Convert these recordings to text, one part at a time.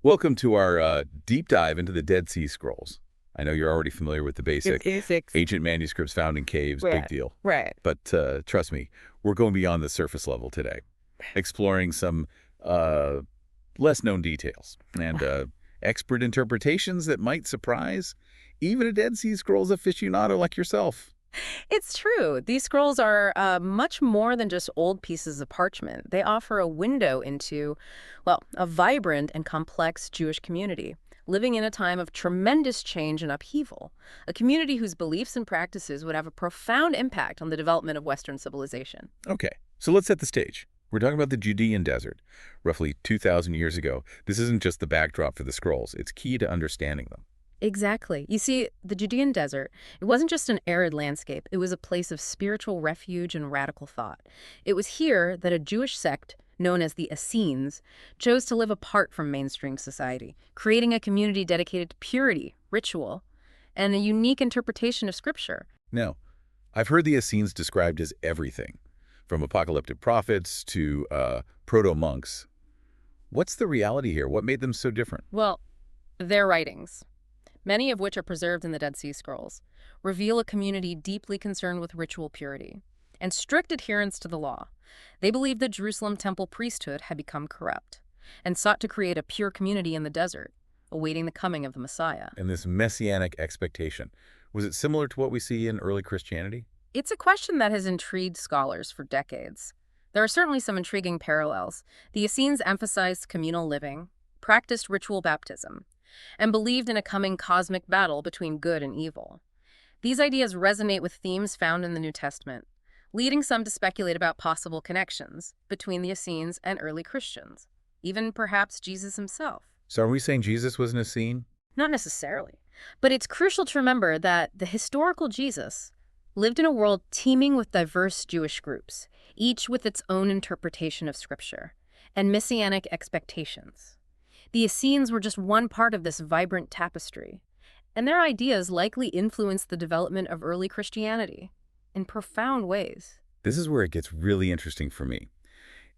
Welcome to our deep dive into the Dead Sea Scrolls. I know you're already familiar with the It's basic physics. ancient manuscripts found in caves, big Right. deal. Right. But trust me, we're going beyond the surface level today, exploring some uh, less-known details and expert interpretations that might surprise even a Dead Sea Scrolls aficionado like yourself. It's true. These scrolls are much more than just old pieces of parchment. They offer a window into, well, a vibrant and complex Jewish community, living in a time of tremendous change and upheaval. A community whose beliefs and practices would have a profound impact on the development of Western civilization. Okay, so let's set the stage. We're talking about the Judean Desert, roughly 2,000 years ago. This isn't just the backdrop for the scrolls. It's key to understanding them. Exactly. You see, the Judean Desert, it wasn't just an arid landscape. It was a place of spiritual refuge and radical thought. It was here that a Jewish sect known as the Essenes chose to live apart from mainstream society, creating a community dedicated to purity, ritual, and a unique interpretation of Scripture. Now, I've heard the Essenes described as everything, from apocalyptic prophets to proto-monks. What's the reality here? What made them so different? Well, their writings, many of which are preserved in the Dead Sea Scrolls, reveal a community deeply concerned with ritual purity and strict adherence to the law. They believed the Jerusalem temple priesthood had become corrupt and sought to create a pure community in the desert, awaiting the coming of the Messiah. And this messianic expectation, was it similar to what we see in early Christianity? It's a question that has intrigued scholars for decades. There are certainly some intriguing parallels. The Essenes emphasized communal living, practiced ritual baptism, and believed in a coming cosmic battle between good and evil. These ideas resonate with themes found in the New Testament, leading some to speculate about possible connections between the Essenes and early Christians, even perhaps Jesus himself. So are we saying Jesus was an Essene? Not necessarily, but it's crucial to remember that the historical Jesus lived in a world teeming with diverse Jewish groups, each with its own interpretation of Scripture and messianic expectations. The Essenes were just one part of this vibrant tapestry, and their ideas likely influenced the development of early Christianity in profound ways. This is where it gets really interesting for me.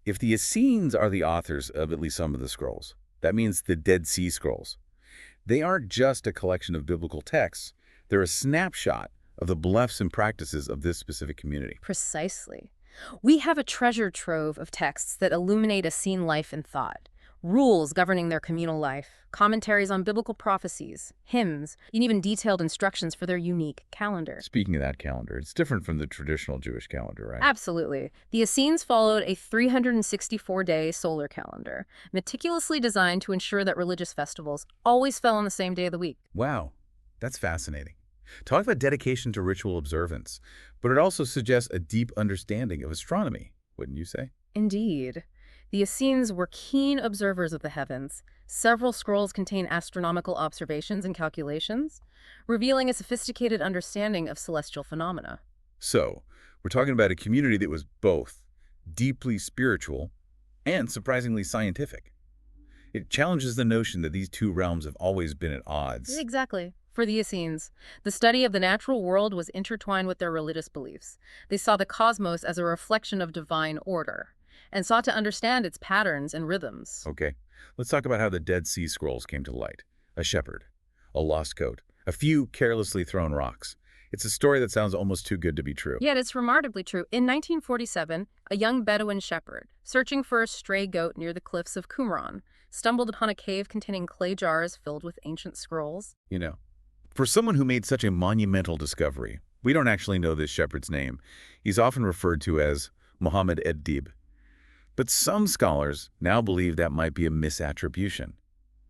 If the Essenes are the authors of at least some of the scrolls, that means the Dead Sea Scrolls. They aren't just a collection of biblical texts. They're a snapshot of the beliefs and practices of this specific community. Precisely. We have a treasure trove of texts that illuminate Essene life and thought, rules governing their communal life, commentaries on biblical prophecies, hymns, and even detailed instructions for their unique calendar. Speaking of that calendar, it's different from the traditional Jewish calendar, right? Absolutely. The Essenes followed a 364-day solar calendar, meticulously designed to ensure that religious festivals always fell on the same day of the week. Wow, that's fascinating. Talk about dedication to ritual observance, but it also suggests a deep understanding of astronomy, wouldn't you say? Indeed. The Essenes were keen observers of the heavens. Several scrolls contain astronomical observations and calculations, revealing a sophisticated understanding of celestial phenomena. So, we're talking about a community that was both deeply spiritual and surprisingly scientific. It challenges the notion that these two realms have always been at odds. Exactly. For the Essenes, the study of the natural world was intertwined with their religious beliefs. They saw the cosmos as a reflection of divine order and sought to understand its patterns and rhythms. Okay, let's talk about how the Dead Sea Scrolls came to light. A shepherd, a lost coat, a few carelessly thrown rocks. It's a story that sounds almost too good to be true. Yet it's remarkably true. In 1947, a young Bedouin shepherd, searching for a stray goat near the cliffs of Qumran, stumbled upon a cave containing clay jars filled with ancient scrolls. You know, for someone who made such a monumental discovery, we don't actually know this shepherd's name. He's often referred to as Muhammad ed-Dib. But some scholars now believe that might be a misattribution.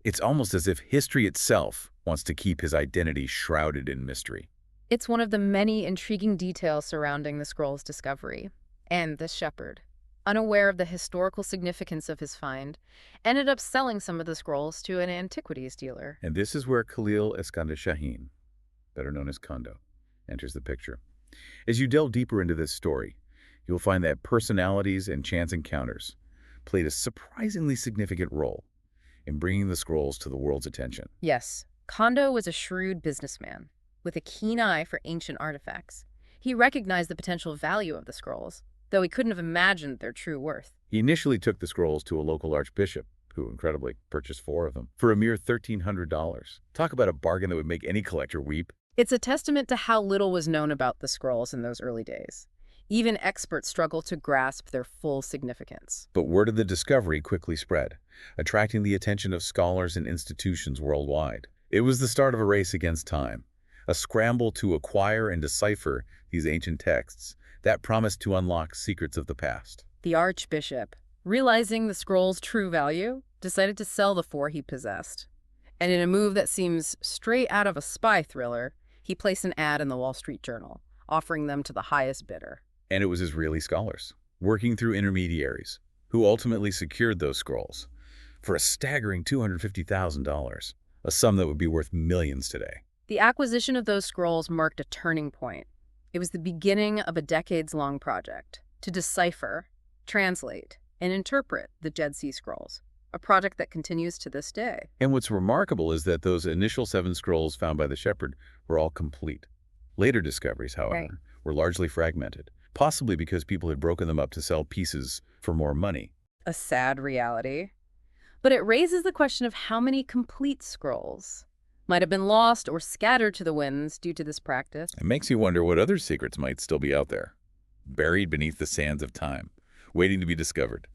It's almost as if history itself wants to keep his identity shrouded in mystery. It's one of the many intriguing details surrounding the scroll's discovery. And the shepherd, unaware of the historical significance of his find, ended up selling some of the scrolls to an antiquities dealer. And this is where Khalil Eskander Shaheen, better known as Kondo, enters the picture. As you delve deeper into this story, you'll find that personalities and chance encounters played a surprisingly significant role in bringing the scrolls to the world's attention. Yes, Kondo was a shrewd businessman with a keen eye for ancient artifacts. He recognized the potential value of the scrolls, though he couldn't have imagined their true worth. He initially took the scrolls to a local archbishop, who incredibly purchased 4 of them, for a mere $1,300. Talk about a bargain that would make any collector weep. It's a testament to how little was known about the scrolls in those early days. Even experts struggle to grasp their full significance. But word of the discovery quickly spread, attracting the attention of scholars and institutions worldwide. It was the start of a race against time, a scramble to acquire and decipher these ancient texts that promised to unlock secrets of the past. The archbishop, realizing the scroll's true value, decided to sell the 4 he possessed. And in a move that seems straight out of a spy thriller, he placed an ad in the Wall Street Journal, offering them to the highest bidder. And it was Israeli scholars, working through intermediaries, who ultimately secured those scrolls for a staggering $250,000, a sum that would be worth millions today. The acquisition of those scrolls marked a turning point. It was the beginning of a decades-long project to decipher, translate, and interpret the Dead Sea Scrolls, a project that continues to this day. And what's remarkable is that those initial 7 scrolls found by the shepherd were all complete. Later discoveries, however, were largely fragmented, possibly because people had broken them up to sell pieces for more money. A sad reality. But it raises the question of how many complete scrolls might have been lost or scattered to the winds due to this practice. It makes you wonder what other secrets might still be out there, buried beneath the sands of time, waiting to be discovered.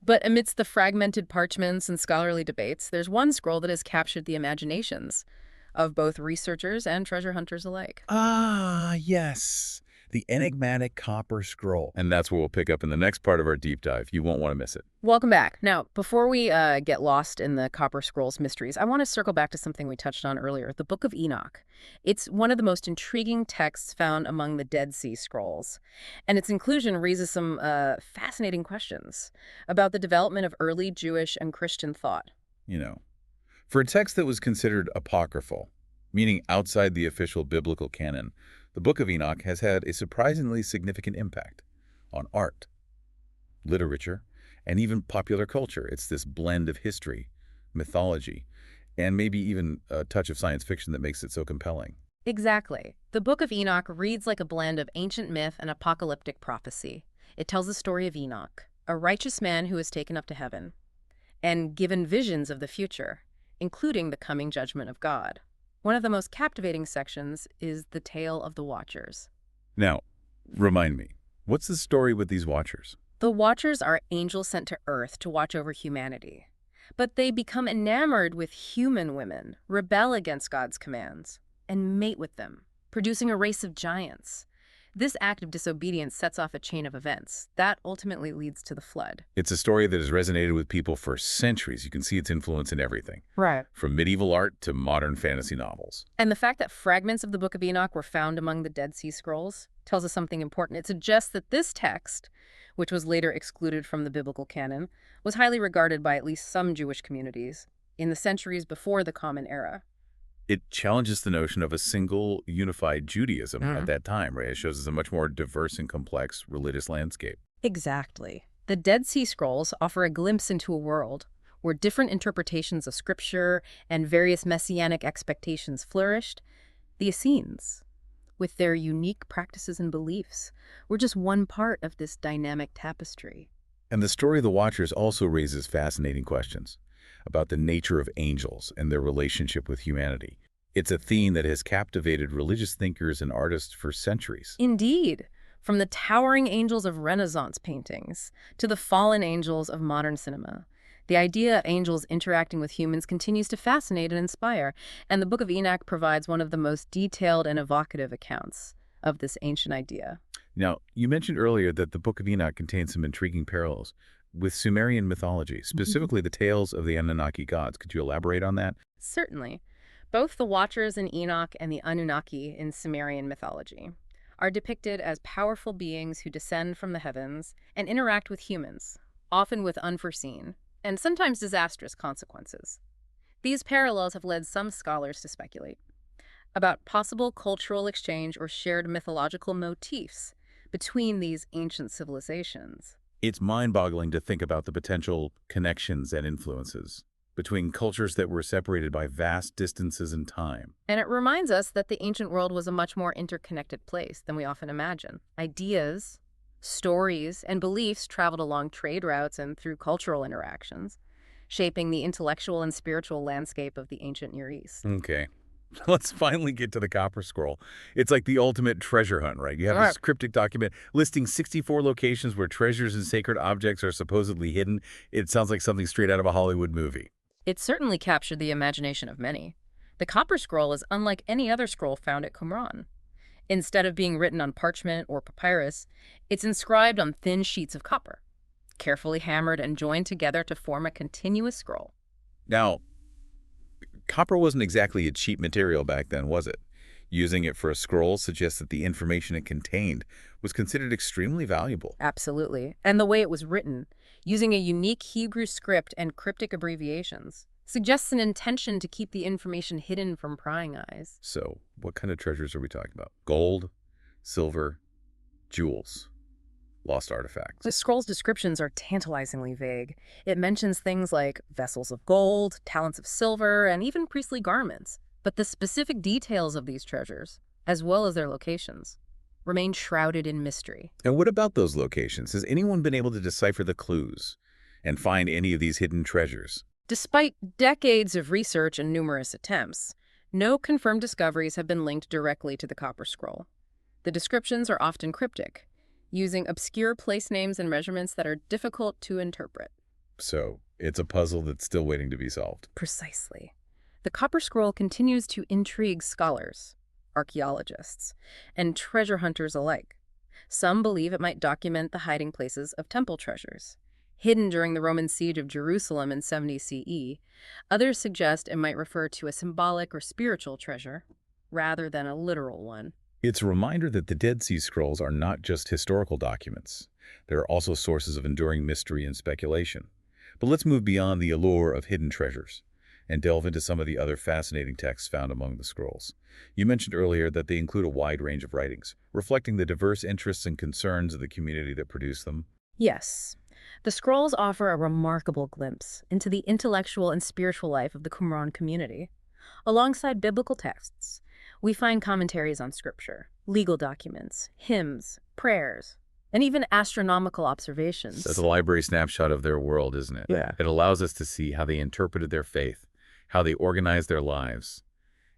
But amidst the fragmented parchments and scholarly debates, there's one scroll that has captured the imaginations of both researchers and treasure hunters alike. Ah, yes. The Enigmatic Copper Scroll. And that's what we'll pick up in the next part of our deep dive. You won't want to miss it. Welcome back. Now, before we get lost in the Copper Scroll's mysteries, I want to circle back to something we touched on earlier, the Book of Enoch. It's one of the most intriguing texts found among the Dead Sea Scrolls, and its inclusion raises some fascinating questions about the development of early Jewish and Christian thought. You know, for a text that was considered apocryphal, meaning outside the official biblical canon, the Book of Enoch has had a surprisingly significant impact on art, literature, and even popular culture. It's this blend of history, mythology, and maybe even a touch of science fiction that makes it so compelling. Exactly. The Book of Enoch reads like a blend of ancient myth and apocalyptic prophecy. It tells the story of Enoch, a righteous man who is taken up to heaven, and given visions of the future, including the coming judgment of God. One of the most captivating sections is the tale of the Watchers. Now, remind me, what's the story with these Watchers? The Watchers are angels sent to Earth to watch over humanity. But they become enamored with human women, rebel against God's commands, and mate with them, producing a race of giants. This act of disobedience sets off a chain of events that ultimately leads to the flood. It's a story that has resonated with people for centuries. You can see its influence in everything, Right. from medieval art to modern fantasy novels. And the fact that fragments of the Book of Enoch were found among the Dead Sea Scrolls tells us something important. It suggests that this text, which was later excluded from the biblical canon, was highly regarded by at least some Jewish communities in the centuries before the Common Era. It challenges the notion of a single, unified Judaism at that time, right? It shows us a much more diverse and complex religious landscape. Exactly. The Dead Sea Scrolls offer a glimpse into a world where different interpretations of Scripture and various messianic expectations flourished. The Essenes, with their unique practices and beliefs, were just one part of this dynamic tapestry. And the story of the Watchers also raises fascinating questions about the nature of angels and their relationship with humanity. It's a theme that has captivated religious thinkers and artists for centuries. Indeed, from the towering angels of Renaissance paintings to the fallen angels of modern cinema, the idea of angels interacting with humans continues to fascinate and inspire, and the Book of Enoch provides one of the most detailed and evocative accounts of this ancient idea. Now, you mentioned earlier that the Book of Enoch contains some intriguing parallels with Sumerian mythology, specifically the tales of the Anunnaki gods. Could you elaborate on that? Certainly. Both the Watchers in Enoch and the Anunnaki in Sumerian mythology are depicted as powerful beings who descend from the heavens and interact with humans, often with unforeseen and sometimes disastrous consequences. These parallels have led some scholars to speculate about possible cultural exchange or shared mythological motifs between these ancient civilizations. It's mind-boggling to think about the potential connections and influences between cultures that were separated by vast distances in time. And it reminds us that the ancient world was a much more interconnected place than we often imagine. Ideas, stories, and beliefs traveled along trade routes and through cultural interactions, shaping the intellectual and spiritual landscape of the ancient Near East. Okay. Let's finally get to the Copper Scroll. It's like the ultimate treasure hunt, right? You have this cryptic document listing 64 locations where treasures and sacred objects are supposedly hidden. It sounds like something straight out of a Hollywood movie. It certainly captured the imagination of many. The Copper Scroll is unlike any other scroll found at Qumran. Instead of being written on parchment or papyrus, it's inscribed on thin sheets of copper, carefully hammered and joined together to form a continuous scroll. Now, copper wasn't exactly a cheap material back then, was it? Using it for a scroll suggests that the information it contained was considered extremely valuable. Absolutely. And the way it was written, using a unique Hebrew script and cryptic abbreviations, suggests an intention to keep the information hidden from prying eyes. So, what kind of treasures are we talking about? Gold, silver, jewels, lost artifacts. The scroll's descriptions are tantalizingly vague. It mentions things like vessels of gold, talents of silver, and even priestly garments. But the specific details of these treasures, as well as their locations, remain shrouded in mystery. And what about those locations? Has anyone been able to decipher the clues and find any of these hidden treasures? Despite decades of research and numerous attempts, no confirmed discoveries have been linked directly to the Copper Scroll. The descriptions are often cryptic, using obscure place names and measurements that are difficult to interpret. So, it's a puzzle that's still waiting to be solved. Precisely. The Copper Scroll continues to intrigue scholars, archaeologists, and treasure hunters alike. Some believe it might document the hiding places of temple treasures, hidden during the Roman siege of Jerusalem in 70 CE. Others suggest it might refer to a symbolic or spiritual treasure, rather than a literal one. It's a reminder that the Dead Sea Scrolls are not just historical documents. They're also sources of enduring mystery and speculation. But let's move beyond the allure of hidden treasures and delve into some of the other fascinating texts found among the scrolls. You mentioned earlier that they include a wide range of writings, reflecting the diverse interests and concerns of the community that produced them. Yes, the scrolls offer a remarkable glimpse into the intellectual and spiritual life of the Qumran community. Alongside biblical texts, we find commentaries on scripture, legal documents, hymns, prayers, and even astronomical observations. That's a library snapshot of their world, isn't it? Yeah. It allows us to see how they interpreted their faith, how they organized their lives,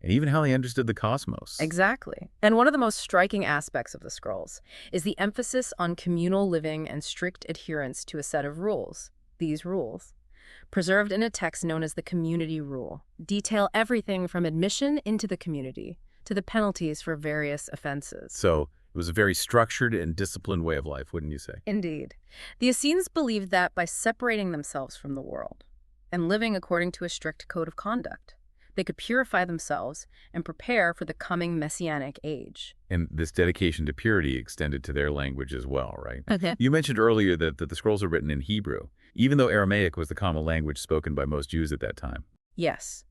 and even how they understood the cosmos. Exactly. And one of the most striking aspects of the scrolls is the emphasis on communal living and strict adherence to a set of rules. These rules, preserved in a text known as the Community Rule, detail everything from admission into the community to the penalties for various offenses. So it was a very structured and disciplined way of life, wouldn't you say? Indeed. The Essenes believed that by separating themselves from the world and living according to a strict code of conduct, they could purify themselves and prepare for the coming messianic age. And this dedication to purity extended to their language as well, right? Okay. You mentioned earlier that the scrolls are written in Hebrew, even though Aramaic was the common language spoken by most Jews at that time. Yes.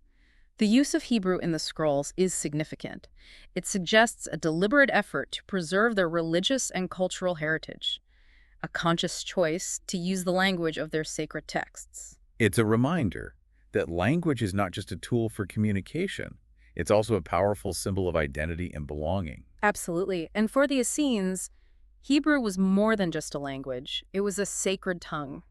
The use of Hebrew in the scrolls is significant. It suggests a deliberate effort to preserve their religious and cultural heritage, a conscious choice to use the language of their sacred texts. It's a reminder that language is not just a tool for communication. It's also a powerful symbol of identity and belonging. Absolutely. And for the Essenes, Hebrew was more than just a language. It was a sacred tongue,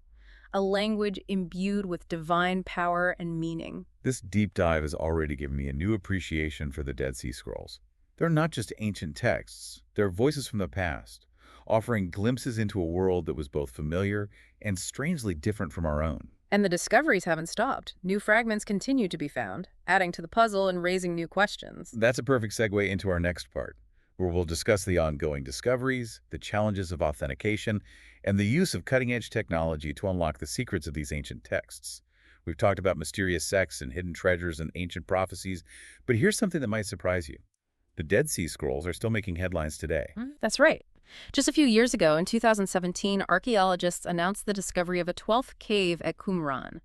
a language imbued with divine power and meaning. This deep dive has already given me a new appreciation for the Dead Sea Scrolls. They're not just ancient texts. They're voices from the past, offering glimpses into a world that was both familiar and strangely different from our own. And the discoveries haven't stopped. New fragments continue to be found, adding to the puzzle and raising new questions. That's a perfect segue into our next part, where we'll discuss the ongoing discoveries, the challenges of authentication, and the use of cutting-edge technology to unlock the secrets of these ancient texts. We've talked about mysterious sects and hidden treasures and ancient prophecies, but here's something that might surprise you. The Dead Sea Scrolls are still making headlines today. That's right. Just a few years ago, in 2017, archaeologists announced the discovery of a 12th cave at Qumran,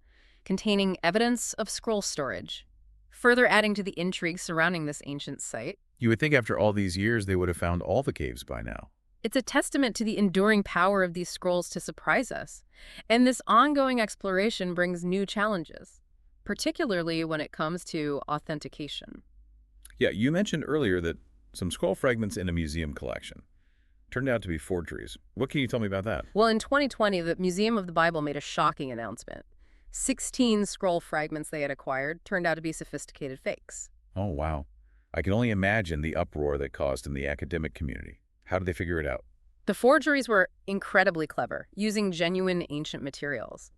containing evidence of scroll storage, further adding to the intrigue surrounding this ancient site. You would think after all these years they would have found all the caves by now. It's a testament to the enduring power of these scrolls to surprise us. And this ongoing exploration brings new challenges, particularly when it comes to authentication. Yeah, you mentioned earlier that some scroll fragments in a museum collection turned out to be forgeries. What can you tell me about that? Well, in 2020, the Museum of the Bible made a shocking announcement. 16 scroll fragments they had acquired turned out to be sophisticated fakes. Oh, wow. I can only imagine the uproar that caused in the academic community. How did they figure it out? The forgeries were incredibly clever, using genuine ancient materials.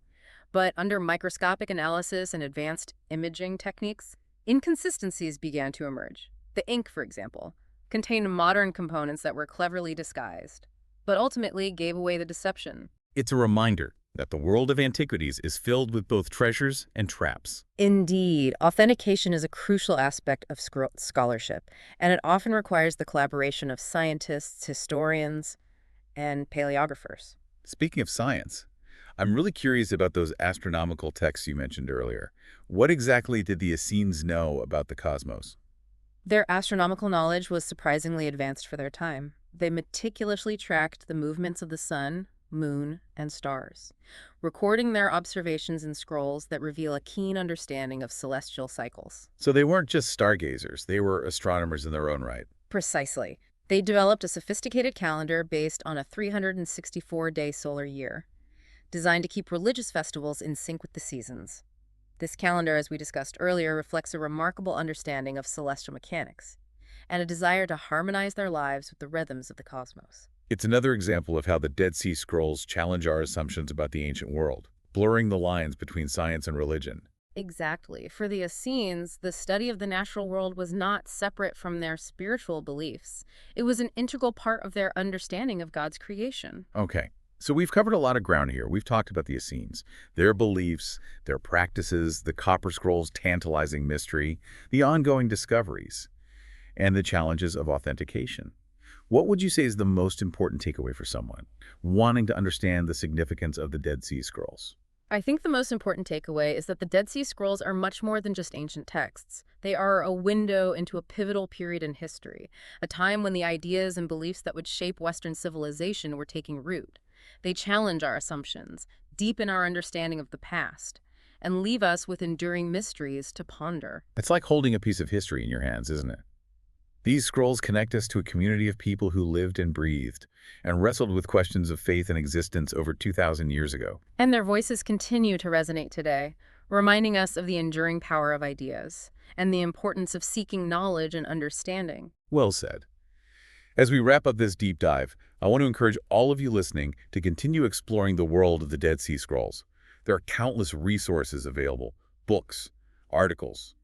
But under microscopic analysis and advanced imaging techniques, inconsistencies began to emerge. The ink, for example, contained modern components that were cleverly disguised, but ultimately gave away the deception. It's a reminder that the world of antiquities is filled with both treasures and traps. Indeed, authentication is a crucial aspect of scholarship, and it often requires the collaboration of scientists, historians, and paleographers. Speaking of science, I'm really curious about those astronomical texts you mentioned earlier. What exactly did the Essenes know about the cosmos? Their astronomical knowledge was surprisingly advanced for their time. They meticulously tracked the movements of the sun, moon, and stars, recording their observations in scrolls that reveal a keen understanding of celestial cycles. So they weren't just stargazers, they were astronomers in their own right. Precisely. They developed a sophisticated calendar based on a 364-day solar year, designed to keep religious festivals in sync with the seasons. This calendar, as we discussed earlier, reflects a remarkable understanding of celestial mechanics and a desire to harmonize their lives with the rhythms of the cosmos. It's another example of how the Dead Sea Scrolls challenge our assumptions about the ancient world, blurring the lines between science and religion. Exactly. For the Essenes, the study of the natural world was not separate from their spiritual beliefs. It was an integral part of their understanding of God's creation. Okay, so we've covered a lot of ground here. We've talked about the Essenes, their beliefs, their practices, the Copper Scroll's tantalizing mystery, the ongoing discoveries, and the challenges of authentication. What would you say is the most important takeaway for someone wanting to understand the significance of the Dead Sea Scrolls? I think the most important takeaway is that the Dead Sea Scrolls are much more than just ancient texts. They are a window into a pivotal period in history, a time when the ideas and beliefs that would shape Western civilization were taking root. They challenge our assumptions, deepen our understanding of the past, and leave us with enduring mysteries to ponder. It's like holding a piece of history in your hands, isn't it? These scrolls connect us to a community of people who lived and breathed and wrestled with questions of faith and existence over 2,000 years ago. And their voices continue to resonate today, reminding us of the enduring power of ideas and the importance of seeking knowledge and understanding. Well said. As we wrap up this deep dive, I want to encourage all of you listening to continue exploring the world of the Dead Sea Scrolls. There are countless resources available: books, articles,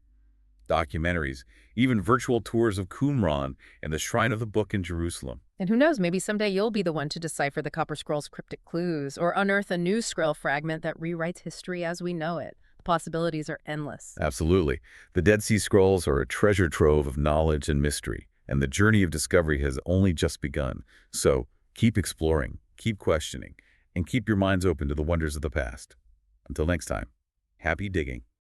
documentaries, even virtual tours of Qumran and the Shrine of the Book in Jerusalem. And who knows, maybe someday you'll be the one to decipher the Copper Scroll's cryptic clues or unearth a new scroll fragment that rewrites history as we know it. The possibilities are endless. Absolutely. The Dead Sea Scrolls are a treasure trove of knowledge and mystery, and the journey of discovery has only just begun. So keep exploring, keep questioning, and keep your minds open to the wonders of the past. Until next time, happy digging.